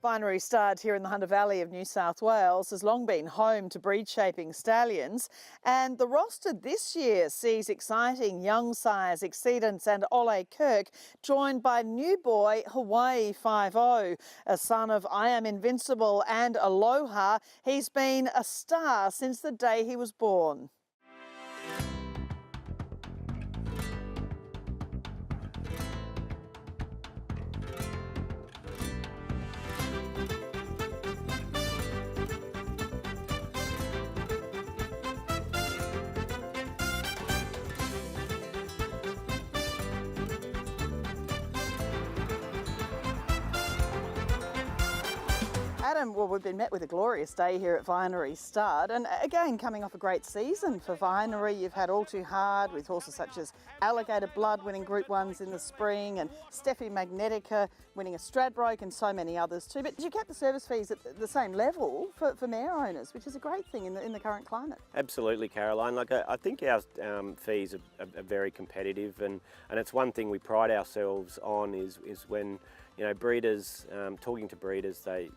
Vinery Stud here in the Hunter Valley of New South Wales has long been home to breed-shaping stallions, and the roster this year sees exciting young sires Exceedance and Ole Kirk joined by new boy Hawaii 5-0, a son of I Am Invincible and Aloha. He's been a star since the day he was born. Adam, well, we've been met with a glorious day here at Vinery Stud, and again, coming off a great season for Vinery. You've had All Too Hard with horses such as Alligator Blood winning Group 1s in the spring, and Steffi Magnetica winning a Stradbroke, and so many others too. But you kept the service fees at the same level for mare owners, which is a great thing in the current climate. Absolutely, Caroline. Like I think our fees are very competitive, and it's one thing we pride ourselves on is when breeders, talking to breeders, they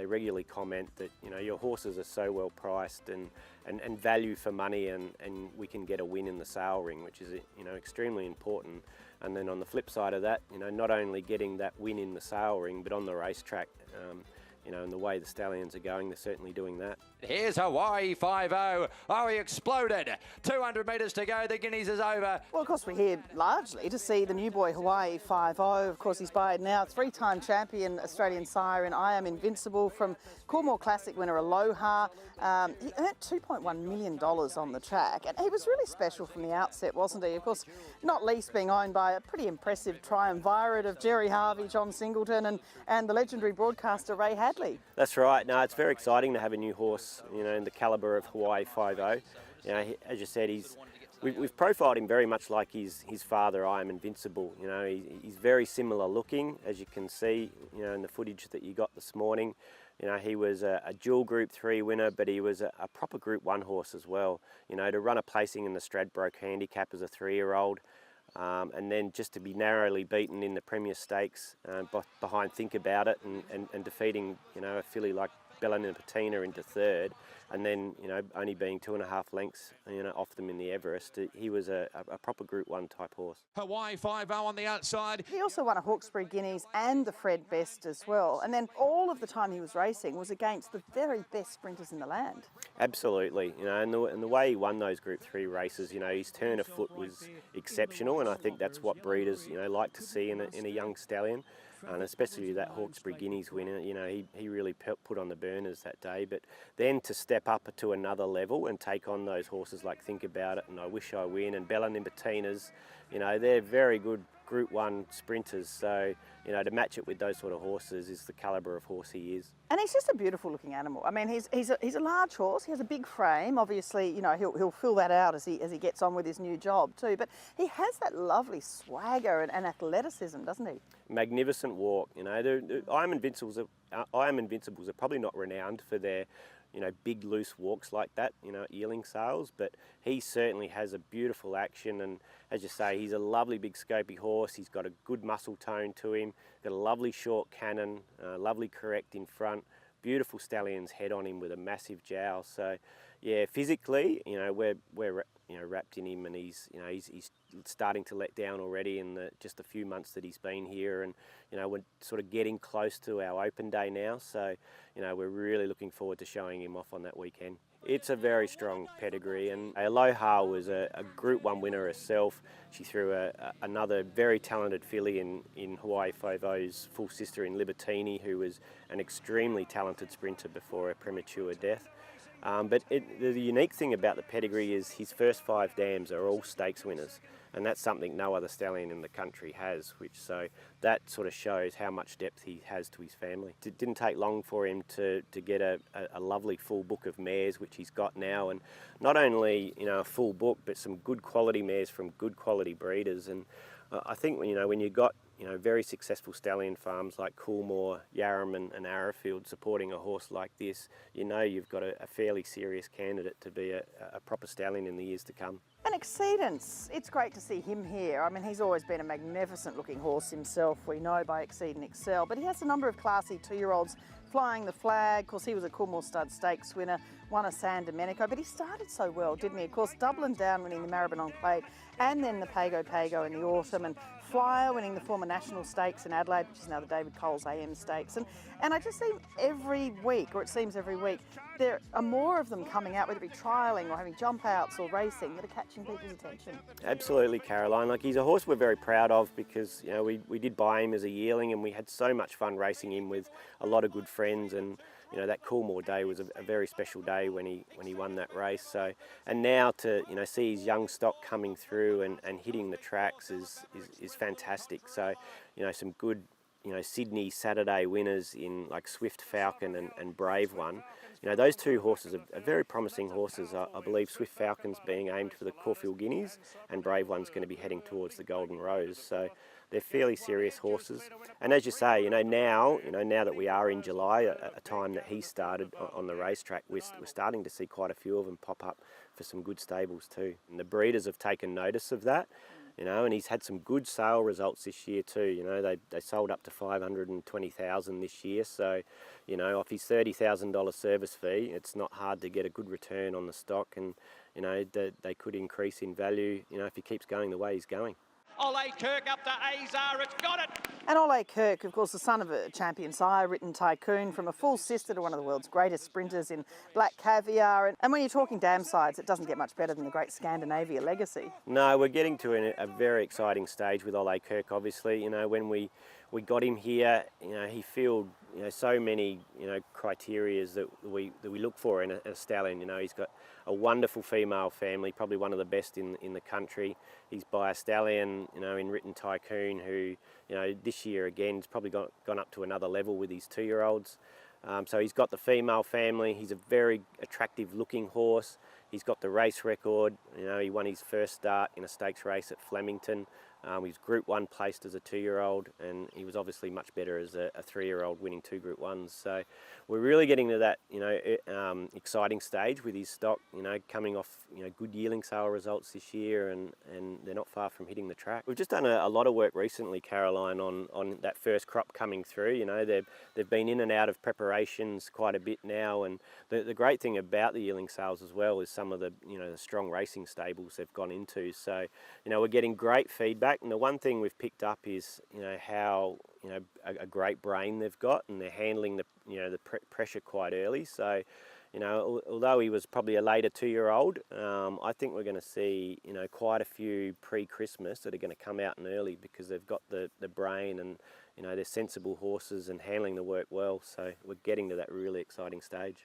regularly comment that your horses are so well priced and value for money, and we can get a win in the sale ring, which is extremely important. And then on the flip side of that, not only getting that win in the sale ring, but on the racetrack, and the way the stallions are going, they're certainly doing that. Here's Hawaii 5-0. Oh, he exploded. 200 metres to go. The Guineas is over. Well, of course, we're here largely to see the new boy Hawaii 5-0. Of course, he's by now three-time champion Australian sire in I Am Invincible from Coolmore Classic winner Aloha. He earned $2.1 million on the track, and he was really special from the outset, wasn't he? Of course, not least being owned by a pretty impressive triumvirate of Jerry Harvey, John Singleton, and the legendary broadcaster Ray Hadley. That's right. No, it's very exciting to have a new horse, in the calibre of Hawaii 5-0. As you said, we've profiled him very much like his father, I Am Invincible. He's very similar looking, as you can see, in the footage that you got this morning. He was a dual Group 3 winner, but he was a proper Group 1 horse as well. To run a placing in the Stradbroke handicap as a 3-year-old. And then just to be narrowly beaten in the Premier Stakes behind Think About It and defeating a filly like Bella Nipotina into third, and then only being 2.5 lengths off them in the Everest. He was a proper Group 1 type horse. Hawaii 5-0 on the outside. He also won a Hawkesbury Guineas and the Fred Best as well, and then all of the time he was racing was against the very best sprinters in the land. Absolutely, and the way he won those Group 3 races, his turn of foot was exceptional, and I think that's what breeders like to see in a young stallion. And especially that Hawkesbury Guineas winner, he really put on the burners that day. But then to step up to another level and take on those horses like Think About It and I Wish I Win and Bella Nipotinas, they're very good Group 1 sprinters. So, to match it with those sort of horses is the calibre of horse he is. And he's just a beautiful looking animal. I mean, he's a large horse. He has a big frame. Obviously, he'll fill that out as he gets on with his new job too. But he has that lovely swagger and athleticism, doesn't he? Magnificent walk. I Am Invincibles are probably not renowned for their big loose walks like that, at yearling sales, but he certainly has a beautiful action, and as you say, he's a lovely big scopy horse. He's got a good muscle tone to him, got a lovely short cannon, lovely correct in front, beautiful stallion's head on him with a massive jowl. So yeah, physically, we're wrapped in him, and he's starting to let down already in just a few months that he's been here, and we're sort of getting close to our open day now, so we're really looking forward to showing him off on that weekend. It's a very strong pedigree, and Aloha was a Group 1 winner herself. She threw another very talented filly in Hawaii 5-0's full sister in Libertini, who was an extremely talented sprinter before her premature death. But the unique thing about the pedigree is his first 5 dams are all stakes winners, and that's something no other stallion in the country has, so that sort of shows how much depth he has to his family. It didn't take long for him to get a lovely full book of mares, which he's got now, and not only a full book, but some good quality mares from good quality breeders. And I think, you know, when you've got, you know, very successful stallion farms like Coolmore, Yarram and Arrowfield supporting a horse like this, you know you've got a fairly serious candidate to be a proper stallion in the years to come. And Exceedance, it's great to see him here. I mean, he's always been a magnificent looking horse himself, we know by Exceed and Excel, but he has a number of classy 2-year-olds flying the flag. Of course, he was a Coolmore Stud Stakes winner, won a San Domenico, but he started so well, didn't he? Of course, Dublin Down winning the Maribyrnong Plate, and then the Pago in the autumn, and Flyer winning the former National Stakes in Adelaide, which is now the David Coles AM Stakes. And I just see every week, or it seems every week, there are more of them coming out, whether it be trialling or having jump outs or racing, that are catching people's attention. Absolutely, Caroline. Like, he's a horse we're very proud of because, you know, we did buy him as a yearling and we had so much fun racing him with a lot of good friends, and you know, that Coolmore day was a very special day when he won that race. So, and now to, you know, see his young stock coming through and hitting the tracks is fantastic. So, you know, some good, you know, Sydney Saturday winners in like Swift Falcon and Brave One. You know, those two horses are very promising horses. I believe Swift Falcon's being aimed for the Caulfield Guineas and Brave One's going to be heading towards the Golden Rose. So they're fairly serious horses. And as you say, you know, now that we are in July, a time that he started on the racetrack, we're starting to see quite a few of them pop up for some good stables too. And the breeders have taken notice of that. You know, and he's had some good sale results this year too. You know, they sold up to 520,000 this year. So, you know, off his $30,000 service fee, it's not hard to get a good return on the stock, and you know they could increase in value. You know, if he keeps going the way he's going. Ole Kirk up to Azar, it's got it! And Ole Kirk, of course, the son of a champion sire, written tycoon, from a full sister to one of the world's greatest sprinters in Black Caviar. And when you're talking dam sides, it doesn't get much better than the great Scandinavia legacy. No, we're getting to a very exciting stage with Ole Kirk, obviously. You know, when we got him here, you know, he filled, you know, so many, you know, criterias that we look for in a stallion. You know, he's got a wonderful female family, probably one of the best in the country. He's by a stallion, you know, in Written Tycoon, who, you know, this year again has probably gone up to another level with his 2-year-olds. So he's got the female family. He's a very attractive looking horse. He's got the race record. You know, he won his first start in a stakes race at Flemington. He was Group 1 placed as a 2-year-old, and he was obviously much better as a 3-year-old winning 2 Group 1s. So we're really getting to that, you know, exciting stage with his stock, you know, coming off, you know, good yearling sale results this year, and they're not far from hitting the track. We've just done a lot of work recently, Caroline, on that first crop coming through. You know, they've been in and out of preparations quite a bit now, and the great thing about the yearling sales as well is some of the, you know, the strong racing stables they've gone into. So, you know, we're getting great feedback. And the one thing we've picked up is, you know, how, you know, a great brain they've got, and they're handling the, you know, the pressure quite early. So, you know, although he was probably a later 2-year-old, I think we're going to see, you know, quite a few pre-Christmas that are going to come out and early because they've got the brain, and, you know, they're sensible horses and handling the work well. So we're getting to that really exciting stage.